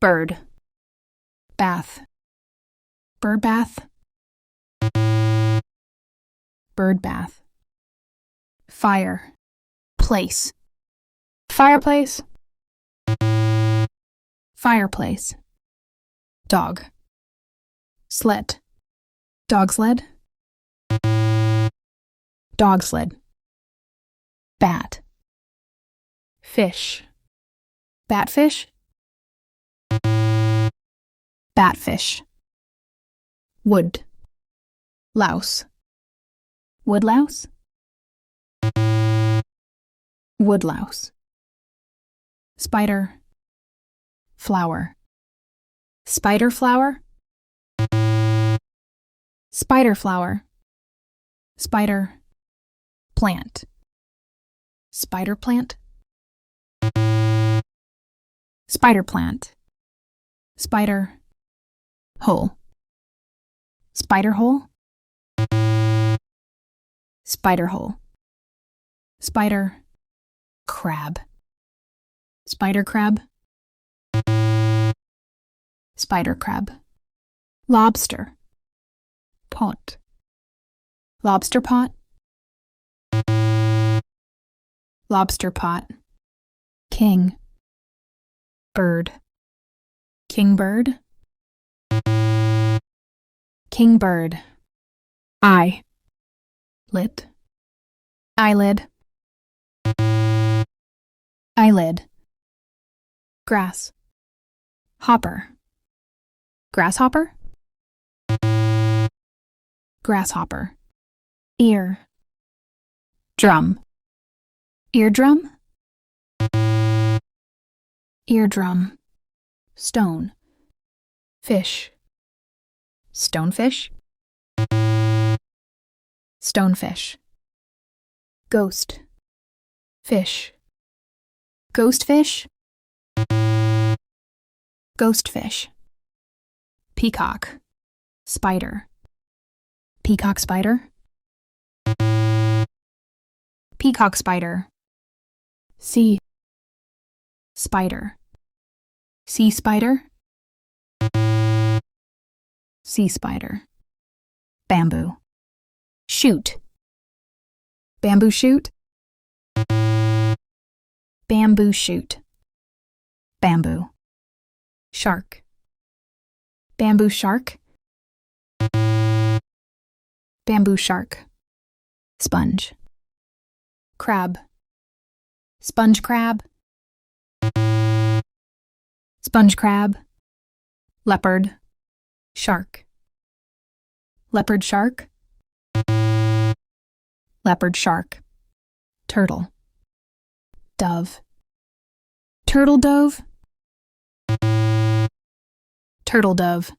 Bird. Bath. Birdbath. Birdbath. Fire. Place. Fireplace. Fireplace. Dog. Sled. Dog sled. Dog sled. Bat. Fish. Batfish. Batfish. Wood. Louse. Woodlouse. Woodlouse. Spider. Flower. Spider flower. Spider flower. Spider. Plant. Spider plant. Spider plant. Spider. Hole. Spider hole. Spider hole. Spider. Crab. Spider crab. Spider crab. Lobster. Pot. Lobster pot. Lobster pot. King. Bird. Kingbird. Kingbird. Eye. Lit. Eyelid. Eyelid. Grass. Hopper. Grasshopper. Grasshopper. Ear. Drum. Eardrum. Eardrum. Stone. Fish. Stonefish. Stonefish. Ghost. Fish. Ghostfish. Ghostfish. Peacock. Spider. Peacock spider. Peacock spider. Sea. Spider. Sea spider. Sea spider. Bamboo. Shoot. Bamboo shoot. Bamboo shoot. Bamboo. Shark. Bamboo shark. Bamboo shark. Sponge. Crab. Sponge crab. Sponge crab. Leopard. Shark. Leopard shark. Leopard shark. Turtle. Dove. Turtle dove. Turtle dove.